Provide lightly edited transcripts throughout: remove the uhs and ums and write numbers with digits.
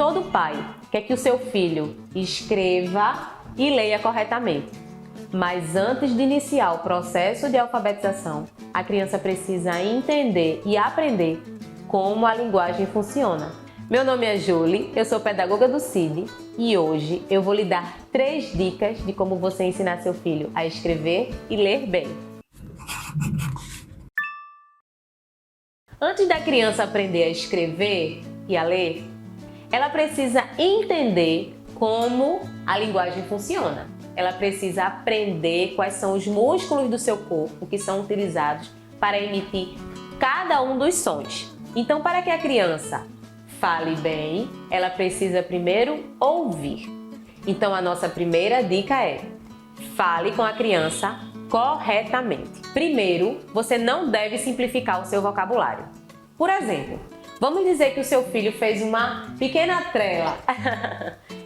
Todo pai quer que o seu filho escreva e leia corretamente. Mas antes de iniciar o processo de alfabetização, a criança precisa entender e aprender como a linguagem funciona. Meu nome é Julie, eu sou pedagoga do CID e hoje eu vou lhe dar 3 dicas de como você ensinar seu filho a escrever e ler bem. Antes da criança aprender a escrever e a ler, ela precisa entender como a linguagem funciona. Ela precisa aprender quais são os músculos do seu corpo que são utilizados para emitir cada um dos sons. Então, para que a criança fale bem, ela precisa primeiro ouvir. Então, a nossa primeira dica é: fale com a criança corretamente. Primeiro, você não deve simplificar o seu vocabulário. Por exemplo, vamos dizer que o seu filho fez uma pequena trela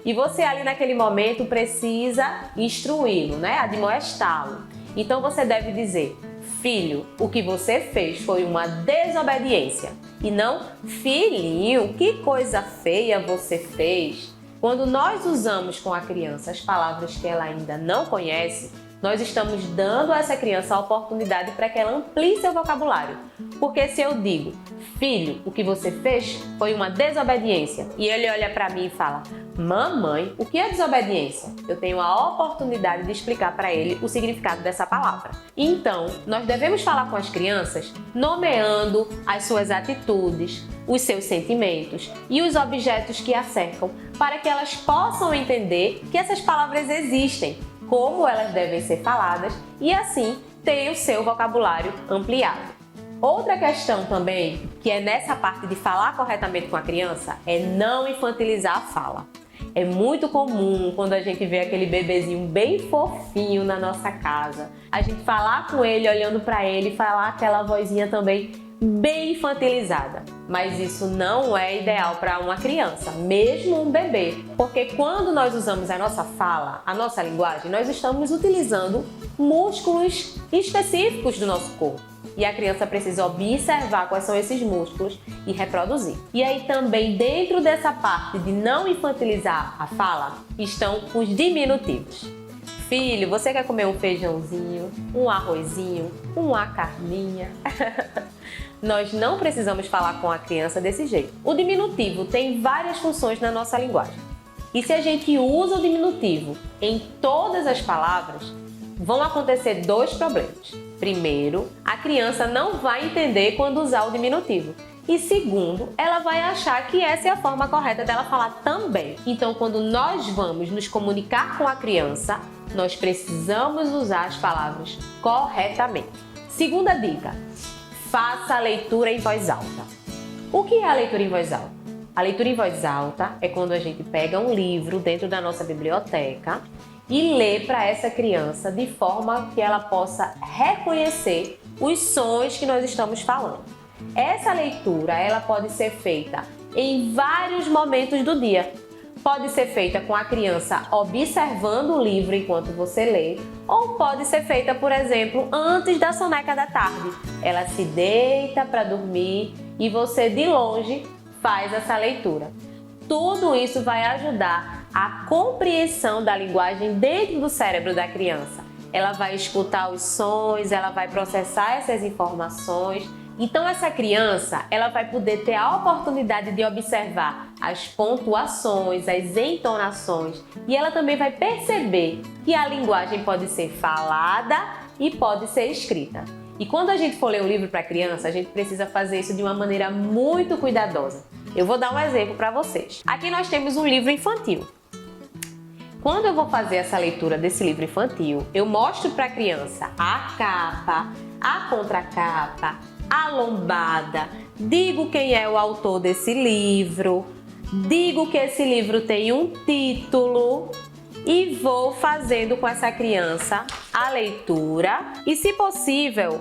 e você ali naquele momento precisa instruí-lo, admoestá-lo. Então você deve dizer: filho, o que você fez foi uma desobediência. E não: filhinho, que coisa feia você fez. Quando nós usamos com a criança as palavras que ela ainda não conhece, nós estamos dando a essa criança a oportunidade para que ela amplie seu vocabulário. Porque se eu digo: filho, o que você fez foi uma desobediência, e ele olha para mim e fala: mamãe, o que é desobediência? Eu tenho a oportunidade de explicar para ele o significado dessa palavra. Então, nós devemos falar com as crianças nomeando as suas atitudes, os seus sentimentos e os objetos que a cercam, para que elas possam entender que essas palavras existem, como elas devem ser faladas e assim ter o seu vocabulário ampliado. Outra questão também, que é nessa parte de falar corretamente com a criança, é não infantilizar a fala. É muito comum quando a gente vê aquele bebezinho bem fofinho na nossa casa, a gente falar com ele, olhando para ele, falar aquela vozinha também bem infantilizada. Mas isso não é ideal para uma criança, mesmo um bebê, porque quando nós usamos a nossa fala, a nossa linguagem, nós estamos utilizando músculos específicos do nosso corpo. E a criança precisa observar quais são esses músculos e reproduzir. E aí também, dentro dessa parte de não infantilizar a fala, estão os diminutivos. Filho, você quer comer um feijãozinho, um arrozinho, uma carninha? Nós não precisamos falar com a criança desse jeito. O diminutivo tem várias funções na nossa linguagem. E se a gente usa o diminutivo em todas as palavras, vão acontecer 2 problemas. Primeiro, a criança não vai entender quando usar o diminutivo. E segundo, ela vai achar que essa é a forma correta dela falar também. Então, quando nós vamos nos comunicar com a criança, nós precisamos usar as palavras corretamente. Segunda dica: faça a leitura em voz alta. O que é a leitura em voz alta? A leitura em voz alta é quando a gente pega um livro dentro da nossa biblioteca e lê para essa criança de forma que ela possa reconhecer os sons que nós estamos falando. Essa leitura, ela pode ser feita em vários momentos do dia. Pode ser feita com a criança observando o livro enquanto você lê, ou pode ser feita, por exemplo, antes da soneca da tarde. Ela se deita para dormir e você de longe faz essa leitura. Tudo isso vai ajudar a compreensão da linguagem dentro do cérebro da criança. Ela vai escutar os sons, ela vai processar essas informações. Então essa criança, ela vai poder ter a oportunidade de observar as pontuações, as entonações, e ela também vai perceber que a linguagem pode ser falada e pode ser escrita. E quando a gente for ler um livro para criança, a gente precisa fazer isso de uma maneira muito cuidadosa. Eu vou dar um exemplo para vocês. Aqui nós temos um livro infantil. Quando eu vou fazer essa leitura desse livro infantil, eu mostro para a criança a capa, a contracapa, a lombada, digo quem é o autor desse livro, digo que esse livro tem um título e vou fazendo com essa criança a leitura e, se possível,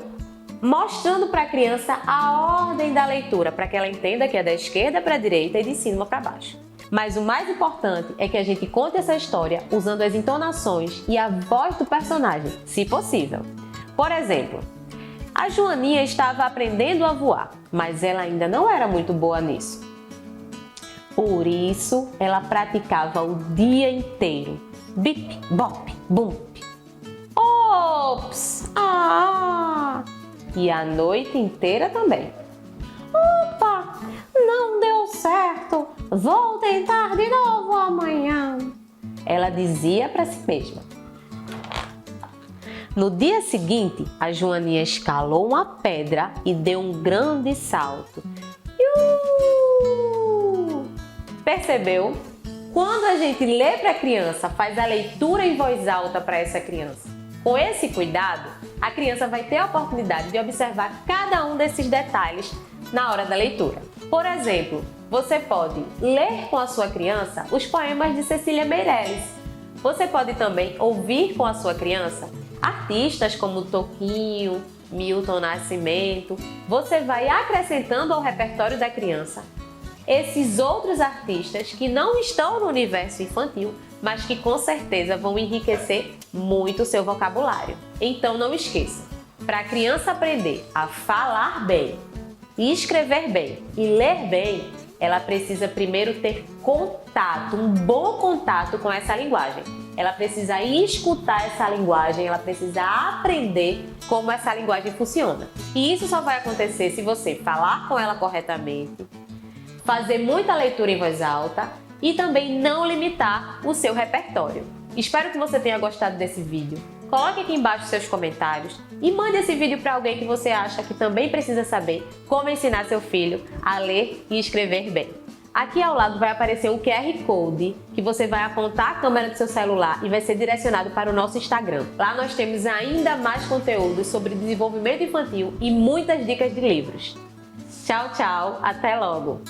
mostrando para a criança a ordem da leitura, para que ela entenda que é da esquerda para a direita e de cima para baixo. Mas o mais importante é que a gente conte essa história usando as entonações e a voz do personagem, se possível. Por exemplo, a Joaninha estava aprendendo a voar, mas ela ainda não era muito boa nisso. Por isso, ela praticava o dia inteiro. Bip, bop, bump. Ops! Ah! E a noite inteira também. Opa! Não deu certo! Vou tentar de novo amanhã. Ela dizia para si mesma. No dia seguinte, a Joaninha escalou uma pedra e deu um grande salto. Percebeu? Quando a gente lê para a criança, faz a leitura em voz alta para essa criança. Com esse cuidado, a criança vai ter a oportunidade de observar cada um desses detalhes na hora da leitura. Por exemplo, você pode ler com a sua criança os poemas de Cecília Meirelles. Você pode também ouvir com a sua criança artistas como Toquinho, Milton Nascimento. Você vai acrescentando ao repertório da criança esses outros artistas que não estão no universo infantil, mas que com certeza vão enriquecer muito o seu vocabulário. Então não esqueça, para a criança aprender a falar bem, escrever bem e ler bem, ela precisa primeiro ter contato, um bom contato com essa linguagem. Ela precisa escutar essa linguagem, ela precisa aprender como essa linguagem funciona. E isso só vai acontecer se você falar com ela corretamente, fazer muita leitura em voz alta e também não limitar o seu repertório. Espero que você tenha gostado desse vídeo. Coloque aqui embaixo seus comentários e mande esse vídeo para alguém que você acha que também precisa saber como ensinar seu filho a ler e escrever bem. Aqui ao lado vai aparecer um QR Code que você vai apontar a câmera do seu celular e vai ser direcionado para o nosso Instagram. Lá nós temos ainda mais conteúdos sobre desenvolvimento infantil e muitas dicas de livros. Tchau, tchau, até logo!